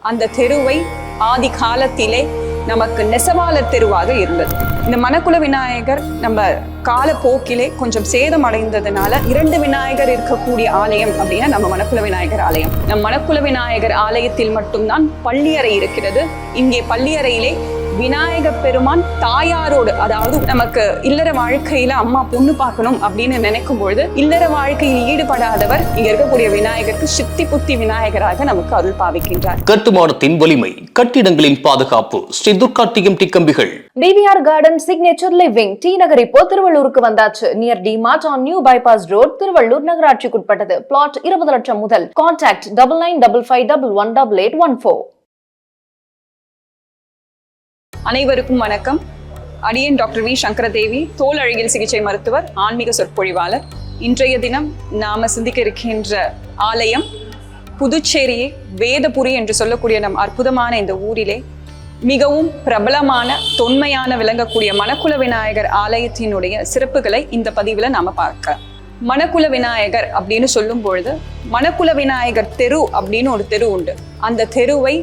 அந்த தெருவை ஆதி காலத்திலே நமக்கு நெசவாளர் தெருவாக இருந்தது. இந்த மணக்குள விநாயகர் நம்ம காலப்போக்கிலே கொஞ்சம் சேதம் அடைந்ததுனால 2 விநாயகர் இருக்கக்கூடிய ஆலயம் அப்படின்னா நம்ம மணக்குள விநாயகர் ஆலயம். நம் மணக்குள விநாயகர் ஆலயத்தில் மட்டும்தான் பள்ளியறை இருக்கிறது. இங்கே பள்ளியறையிலே விநாயக பெருமான் தாயாரோடு, அதாவது நமக்கு இல்லற வாழ்க்கையில அம்மா பொண்ணு பார்க்கணும் அப்படின்னு நினைக்கும் பொழுது இல்லற வாழ்க்கையில் ஈடுபடாதவர் இங்க இருக்கக்கூடிய விநாயகருக்கு சித்தி புத்தி விநாயகராக நமக்கு அருள் பாவிக்கின்றார். கட்டுமானத்தின் வலிமை, கட்டிடங்களின் பாதுகாப்பு. ஸ்ரீ துர்கா டிஎம்டி கம்பிகள். TVR garden signature living T Nagar இப்போ திருவள்ளூருக்கு வந்தாச்சு. Near DMart on new bypass road, Tiruvallur நகராட்சிக்குட்பட்டது. பிளாட் 20 லட்சம் முதல். கான்டாக்ட் 9955511814. அனைவருக்கும் வணக்கம். அடியேன் டாக்டர் வி சங்கரதேவி, தோல் அழகியல் சிகிச்சை மருத்துவர், ஆன்மீக சொற்பொழிவாளர். இன்றைய தினம் நாம சிந்திக்க இருக்கின்ற ஆலயம் புதுச்சேரியை வேதபுரி என்று சொல்லக்கூடிய நம் அற்புதமான இந்த ஊரிலே மிகவும் பிரபலமான தொன்மையான விளங்கக்கூடிய மணக்குள விநாயகர் ஆலயத்தினுடைய சிறப்புகளை இந்த பதிவில் நாம பார்க்க. மணக்குள விநாயகர் அப்படின்னு சொல்லும் பொழுது மணக்குள விநாயகர் தெரு அப்படின்னு ஒரு தெரு உண்டு. அந்த தெருவை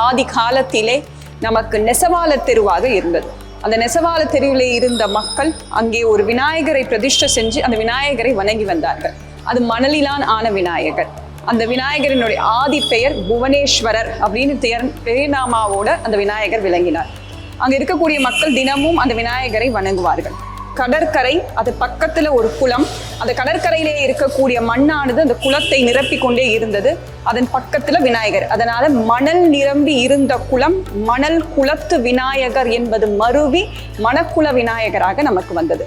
ஆதி காலத்திலே நமக்கு நெசவாளர் தெருவாக இருந்தது. அந்த நெசவாளர் தெருவிலே இருந்த மக்கள் அங்கே ஒரு விநாயகரை பிரதிஷ்டை செஞ்சு அந்த விநாயகரை வணங்கி வந்தார்கள். அது மணலிலான் ஆன விநாயகர். அந்த விநாயகரினுடைய ஆதி பெயர் புவனேஸ்வரர் அப்படின்னு பேர்நாமாவோட அந்த விநாயகர் விளங்கினார். அங்க இருக்கக்கூடிய மக்கள் தினமும் அந்த விநாயகரை வணங்குவார்கள். கடற்கரை, அது பக்கத்துல ஒரு குளம். அந்த கடற்கரையிலே இருக்கக்கூடிய மண்ணானது அந்த குளத்தை நிரப்பி கொண்டே இருந்தது. அதன் பக்கத்துல விநாயகர். அதனால மணல் நிரம்பி இருந்த குளம் மணல் குளத்து விநாயகர் என்பது மருவி மணக்குள விநாயகராக நமக்கு வந்தது.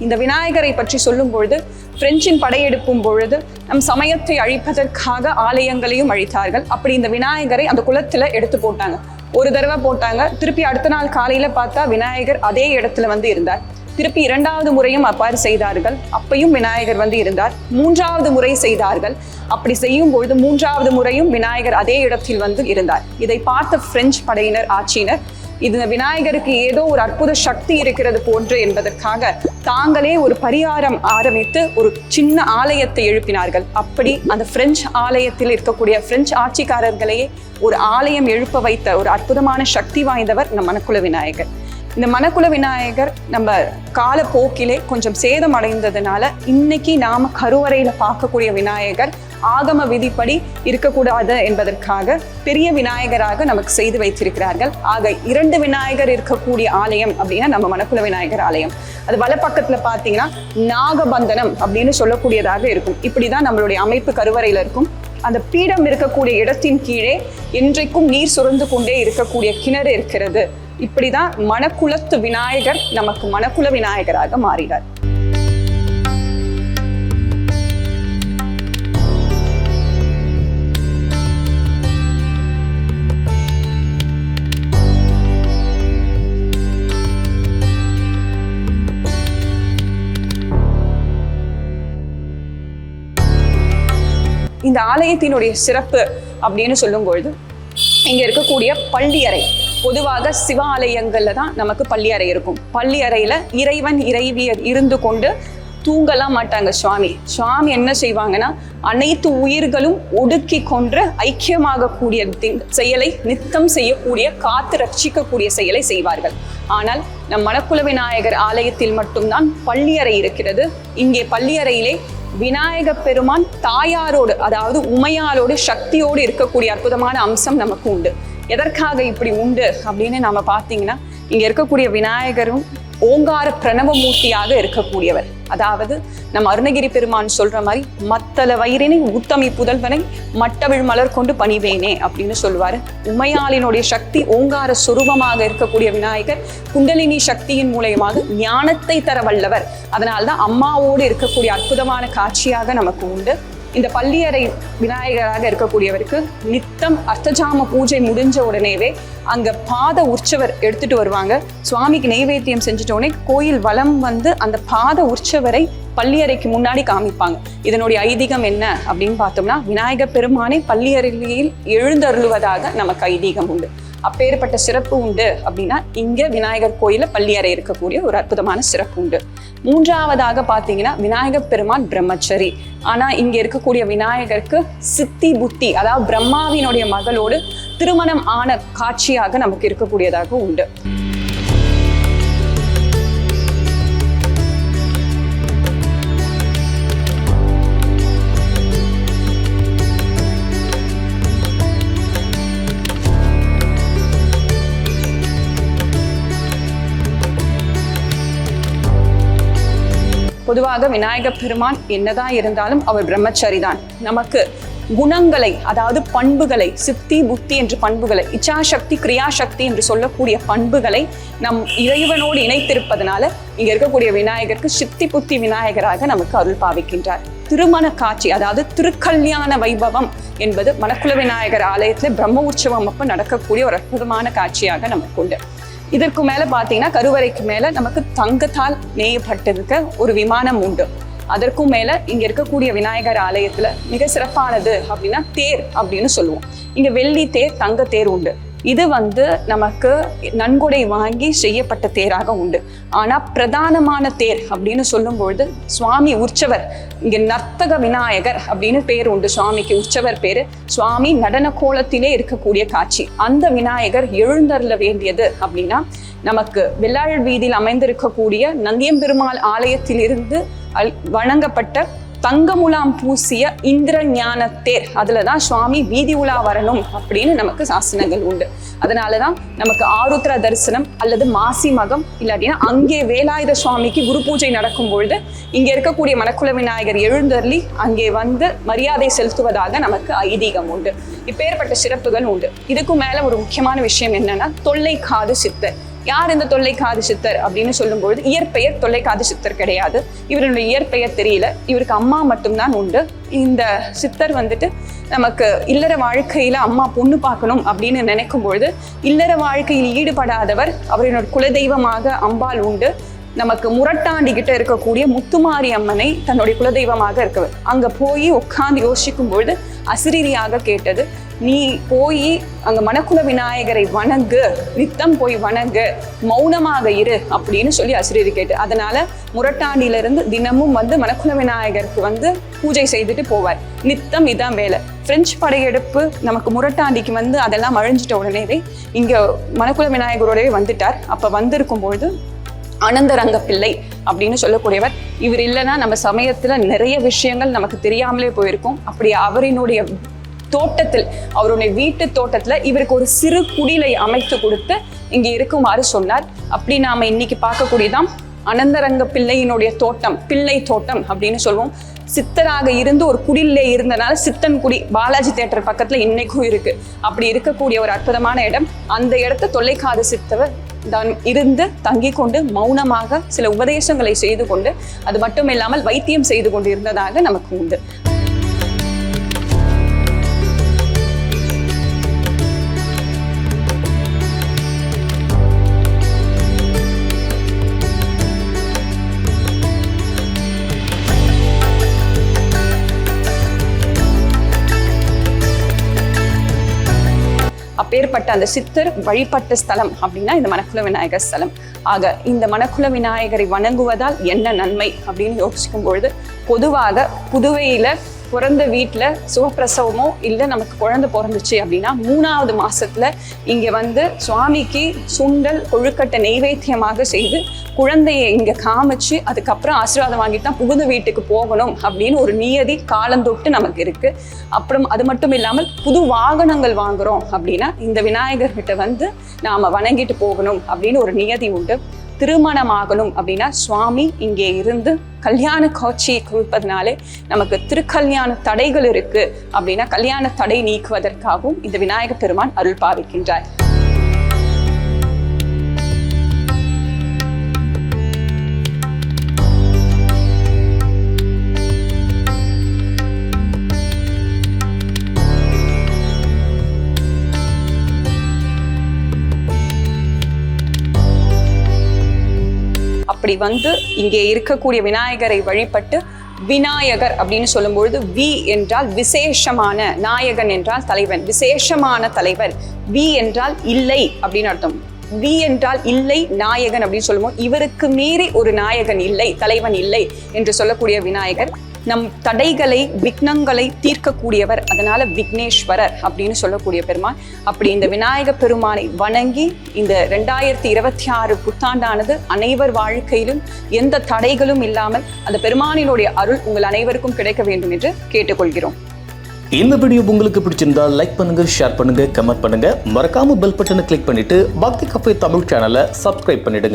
இந்த விநாயகரை பற்றி சொல்லும் பொழுது பிரெஞ்சின் படையெடுப்பும் பொழுது நம் சமயத்தை அழிப்பதற்காக ஆலயங்களையும் அழித்தார்கள். அப்படி இந்த விநாயகரை அந்த குளத்துல எடுத்து போட்டாங்க. ஒரு தடவை போட்டாங்க, திருப்பி அடுத்த நாள் காலையில பார்த்தா விநாயகர் அதே இடத்துல வந்து இருந்தார். திருப்பி 2வது முறையும் அவ்வாறு செய்தார்கள். அப்பையும் விநாயகர் வந்து இருந்தார். 3வது முறை செய்தார்கள். அப்படி செய்யும் பொழுது 3வது முறையும் விநாயகர் அதே இடத்தில் வந்து இருந்தார். இதை பார்த்த பிரெஞ்சு படையினர், ஆட்சியினர், இது விநாயகருக்கு ஏதோ ஒரு அற்புத சக்தி இருக்கிறது போன்று என்பதற்காக தாங்களே ஒரு பரிகாரம் ஆரம்பித்து ஒரு சின்ன ஆலயத்தை எழுப்பினார்கள். அப்படி அந்த பிரெஞ்சு ஆலயத்தில் இருக்கக்கூடிய பிரெஞ்சு ஆட்சிக்காரர்களையே ஒரு ஆலயம் எழுப்ப வைத்த ஒரு அற்புதமான சக்தி வாய்ந்தவர் இந்த மணக்குள விநாயகர். இந்த மணக்குள விநாயகர் நம்ம காலப்போக்கிலே கொஞ்சம் சேதம் அடைந்ததுனால இன்னைக்கு நாம கருவறையில பார்க்கக்கூடிய விநாயகர் ஆகம விதிப்படி இருக்கக்கூடாது என்பதற்காக பெரிய விநாயகராக நமக்கு செய்து வைத்திருக்கிறார்கள். ஆக 2 விநாயகர் இருக்கக்கூடிய ஆலயம் அப்படின்னா நம்ம மணக்குள விநாயகர் ஆலயம். அது வலப்பக்கத்துல பார்த்தீங்கன்னா நாகபந்தனம் அப்படின்னு சொல்லக்கூடியதாக இருக்கும். இப்படிதான் நம்மளுடைய அமைப்பு கருவறையில இருக்கும். அந்த பீடம் இருக்கக்கூடிய இடத்தின் கீழே என்றைக்கும் நீர் சுரந்து கொண்டே இருக்கக்கூடிய கிணறு இருக்கிறது. இப்படிதான் மணக்குளத்து விநாயகர் நமக்கு மணக்குள விநாயகராக மாறினார். இந்த ஆலயத்தினுடைய சிறப்பு அப்படின்னு சொல்லும் பொழுது இங்க இருக்கக்கூடிய பள்ளியறை, பொதுவாக சிவ ஆலயங்கள்ல தான் நமக்கு பள்ளியறை இருக்கும். பள்ளியறையில இறைவன் இறைவியர் இருந்து கொண்டு தூங்கலாம் மாட்டாங்க. சுவாமி என்ன செய்வாங்கன்னா அனைத்து உயிர்களும் ஒடுக்கி கொன்று ஐக்கியமாக கூடிய செயலை நித்தம் செய்யக்கூடிய, காத்து ரட்சிக்கக்கூடிய செயலை செய்வார்கள். ஆனால் நம் மணக்குள விநாயகர் ஆலயத்தில் மட்டும்தான் பள்ளியறை இருக்கிறது. இங்கே பள்ளியறையிலே விநாயக பெருமான் தாயாரோடு, அதாவது உமையாரோடு சக்தியோடு இருக்கக்கூடிய அற்புதமான அம்சம் நமக்கு உண்டு. எதற்காக இப்படி உண்டு அப்படின்னு நாம பார்த்தீங்கன்னா, இங்க இருக்கக்கூடிய விநாயகரும் ஓங்கார பிரணவமூர்த்தியாக இருக்கக்கூடியவர். அதாவது நம்ம அருணகிரி பெருமான் சொல்ற மாதிரி மத்தள வயிறினை உத்தமி புதல்வனை மட்டவிழ் மலர் கொண்டு பணிவேனே அப்படின்னு சொல்லுவாரு. உமையாளினுடைய சக்தி ஓங்கார சொரூபமாக இருக்கக்கூடிய விநாயகர் குண்டலினி சக்தியின் மூலயமாக ஞானத்தை தர வல்லவர். அதனால்தான் அம்மாவோடு இருக்கக்கூடிய அற்புதமான காட்சியாக நமக்கு உண்டு. இந்த பள்ளியறை விநாயகராக இருக்கக்கூடியவருக்கு நித்தம் அர்த்தஜாம பூஜை முடிஞ்ச உடனேவே அங்க பாத உற்சவர் எடுத்துட்டு வருவாங்க. சுவாமிக்கு நெய்வேத்தியம் செஞ்சுட்ட உடனே கோயில் வலம் வந்து அந்த பாத உற்சவரை பள்ளியறைக்கு முன்னாடி காமிப்பாங்க. இதனுடைய ஐதீகம் என்ன அப்படின்னு பார்த்தோம்னா, விநாயகர் பெருமானை பள்ளியறையில் எழுந்தருளுவதாக நமக்கு ஐதீகம் உண்டு. அப்பேற்பட்ட சிறப்பு உண்டு அப்படின்னா இங்க விநாயகர் கோயில பள்ளியறை இருக்கக்கூடிய ஒரு அற்புதமான சிறப்பு உண்டு. மூன்றாவதாக பார்த்தீங்கன்னா, விநாயகர் பெருமான் பிரம்மச்சரி. ஆனா இங்க இருக்கக்கூடிய விநாயகருக்கு சித்தி புத்தி, அதாவது பிரம்மாவினுடைய மகளோடு திருமணம் ஆன காட்சியாக நமக்கு இருக்கக்கூடியதாக உண்டு. பொதுவாக விநாயகர் பெருமான் என்னதான் இருந்தாலும் அவர் பிரம்மச்சரி தான். நமக்கு குணங்களை, அதாவது பண்புகளை, சித்தி புத்தி என்ற பண்புகளை, இச்சாசக்தி கிரியாசக்தி என்று சொல்லக்கூடிய பண்புகளை நம் இறைவனோடு இணைத்திருப்பதனால இங்க இருக்கக்கூடிய விநாயகருக்கு சித்தி புத்தி விநாயகராக நமக்கு அருள் பாவிக்கின்றார். திருமண காட்சி, அதாவது திருக்கல்யாண வைபவம் என்பது மணக்குள விநாயகர் ஆலயத்துல பிரம்ம உற்சவம் அப்ப நடக்கக்கூடிய ஒரு அற்புதமான காட்சியாக நமக்கு உண்டு. இதற்கு மேல பாத்தீங்கன்னா, கருவறைக்கு மேல நமக்கு தங்கத்தால் நெய்யப்பட்டிருக்க ஒரு விமானம் உண்டு. அதற்கும் மேல இங்க இருக்கக்கூடிய விநாயகர் ஆலயத்துல மிக சிறப்பானது அப்படின்னா தேர் அப்படின்னு சொல்லுவோம். இங்க வெள்ளி தேர், தங்க தேர் உண்டு. இது நமக்கு நன்கொடை வாங்கி செய்யப்பட்ட தேராக உண்டு. ஆனா பிரதானமான தேர் அப்படின்னு சொல்லும் பொழுது சுவாமி உற்சவர், இங்க நர்த்தக விநாயகர் அப்படின்னு பேர் உண்டு. சுவாமிக்கு உற்சவர் பேரு. சுவாமி நடன கோலத்திலே இருக்கக்கூடிய காட்சி. அந்த விநாயகர் எழுந்தருள வேண்டியது அப்படின்னா நமக்கு வெள்ளாழ் வீதியில் அமைந்திருக்கக்கூடிய நந்தியம்பெருமாள் ஆலயத்திலிருந்து வணங்கப்பட்ட தங்கமுலாம் பூசிய இந்திர ஞான தேர், அதுலதான் சுவாமி வீதி உலா வரணும் அப்படின்னு நமக்கு சாசனங்கள் உண்டு. அதனாலதான் நமக்கு ஆருத்ரா தரிசனம் அல்லது மாசி மகம் இல்லாட்டினா அங்கே வேலாயுத சுவாமிக்கு குரு பூஜை நடக்கும் பொழுது இங்க இருக்கக்கூடிய மணக்குள விநாயகர் எழுந்தருளி அங்கே மரியாதை செலுத்துவதாக நமக்கு ஐதீகம் உண்டு. இப்பேற்பட்ட சிறப்புகள் உண்டு. இதுக்கும் மேல ஒரு முக்கியமான விஷயம் என்னன்னா, தொல்லைக்காது சித்தர். யார் இந்த தொல்லைக்காது சித்தர் அப்படின்னு சொல்லும்பொழுது இயற்பெயர் தொல்லைக்காது சித்தர் கிடையாது. இவருடைய இயற்பெயர் தெரியல. இவருக்கு அம்மா மட்டும்தான் உண்டு. இந்த சித்தர் நமக்கு இல்லற வாழ்க்கையில அம்மா பொண்ணு பார்க்கணும் அப்படின்னு நினைக்கும் பொழுது இல்லற வாழ்க்கையில் ஈடுபடாதவர். அவரின் குலதெய்வமாக அம்பாள் உண்டு. நமக்கு முரட்டாண்டிக்கிட்ட இருக்கக்கூடிய முத்துமாரி அம்மனை தன்னுடைய குலதெய்வமாக இருக்கவர். அங்க போய் உட்கார்ந்து யோசிக்கும் பொழுது அசிரீரியாக கேட்டது, நீ போய் அங்க மணக்குள விநாயகரை வணங்கு, நித்தம் போய் வணங்கு, மௌனமாக இரு அப்படின்னு சொல்லி அசிரீரி கேட்டு, அதனால முரட்டாண்டியில இருந்து தினமும் மணக்குள விநாயகருக்கு பூஜை செய்துட்டு போவார். நித்தம் இதான் வேலை. பிரெஞ்சு படையெடுப்பு நமக்கு முரட்டாண்டிக்கு அதெல்லாம் அழிஞ்சிட்ட உடனே இங்க மணக்குள விநாயகரோடவே வந்துட்டார். அப்ப வந்திருக்கும் பொழுது அனந்தரங்க பிள்ளை அப்படின்னு சொல்லக்கூடியவர். இவர் இல்லைன்னா நம்ம சமயத்துல நிறைய விஷயங்கள் நமக்கு தெரியாமலே போயிருக்கும். அப்படி அவரினுடைய தோட்டத்தில், அவருடைய வீட்டு தோட்டத்துல இவருக்கு ஒரு சிறு குடிலை அமைத்து கொடுத்து இங்க இருக்குமாறு சொன்னார். அப்படி நாம இன்னைக்கு பார்க்கக்கூடியதான் அனந்தரங்க பிள்ளையினுடைய தோட்டம், பிள்ளை தோட்டம் அப்படின்னு சொல்லுவோம். சித்தராக இருந்து ஒரு குடிலே இருந்தனால சித்தன் குடி பாலாஜி தியேட்டர் பக்கத்துல இன்னைக்கும் இருக்கு. அப்படி இருக்கக்கூடிய ஒரு அற்புதமான இடம். அந்த இடத்த தொல்லைக்காது சித்தவர் தான் இருந்து தங்கி கொண்டு மௌனமாக சில உபதேசங்களை செய்து கொண்டு, அது மட்டும் இல்லாமல் வைத்தியம் செய்து கொண்டு இருந்ததாக நமக்கு உண்டு. அப்பேற்பட்ட அந்த சித்தர் வழிபட்ட ஸ்தலம் அப்படின்னா இந்த மணக்குள விநாயகர் ஸ்தலம். ஆக இந்த மணக்குள விநாயகரை வணங்குவதால் என்ன நன்மை அப்படின்னு யோசிக்கும் பொழுது, பொதுவாக புதுவையில பிறந்த வீட்டுல சுகப்பிரசவமோ இல்லை நமக்கு குழந்தை பிறந்துச்சு அப்படின்னா 3வது மாசத்துல இங்க சுவாமிக்கு சுண்டல் கொழுக்கட்டை நெய்வேத்தியமாக செய்து குழந்தையை இங்க காமிச்சு அதுக்கப்புறம் ஆசீர்வாதம் வாங்கிட்டு தான் புகுந்த வீட்டுக்கு போகணும் அப்படின்னு ஒரு நியதி காலந்தொட்டு நமக்கு இருக்கு. அப்புறம் அது மட்டும் இல்லாமல் புது வாகனங்கள் வாங்குறோம் அப்படின்னா இந்த விநாயகர்கிட்ட நாம வணங்கிட்டு போகணும் அப்படின்னு ஒரு நியதி உண்டு. திருமணமாகணும் அப்படின்னா சுவாமி இங்கே இருந்து கல்யாண காட்சியை கொடுப்பதனாலே நமக்கு திருக்கல்யாண தடைகள் இருக்கு அப்படின்னா கல்யாண தடை நீக்குவதற்காகவும் இந்த விநாயகர் பெருமான் அருள் பாவிக்கின்றார். அப்படி வந்து இங்கே இருக்கக்கூடிய விநாயகரை வழிபட்டு விநாயகர் அப்படின்னு சொல்லும்பொழுது வி என்றால் விசேஷமான, நாயகன் என்றால் தலைவன், விசேஷமான தலைவர். வி என்றால் இல்லை அப்படின்னு அர்த்தம். வி என்றால் இல்லை, நாயகன் அப்படின்னு சொல்லுவோம். இவருக்கு மீறி ஒரு நாயகன் இல்லை, தலைவன் இல்லை என்று சொல்லக்கூடிய விநாயகர் நம் தடைகளை, விக்னங்களை தீர்க்கக்கூடியவர். அதனால விக்னேஸ்வரர் அப்படின்னு சொல்லக்கூடிய பெருமான். அப்படி இந்த விநாயக பெருமானை வணங்கி இந்த 2026 புத்தாண்டானது அனைவர் வாழ்க்கையிலும் எந்த தடைகளும் இல்லாமல் அந்த பெருமானினுடைய அருள் உங்கள் அனைவருக்கும் கிடைக்க வேண்டும் என்று கேட்டுக்கொள்கிறோம். இந்த வீடியோ உங்களுக்கு பிடிச்சிருந்தா லைக் பண்ணுங்க, ஷேர் பண்ணுங்க, கமெண்ட் பண்ணுங்க. மறக்காம பெல் பட்டனை கிளிக் பண்ணிட்டு பக்தி கஃபே தமிழ் சேனலை சப்ஸ்கிரைப் பண்ணிடுங்க.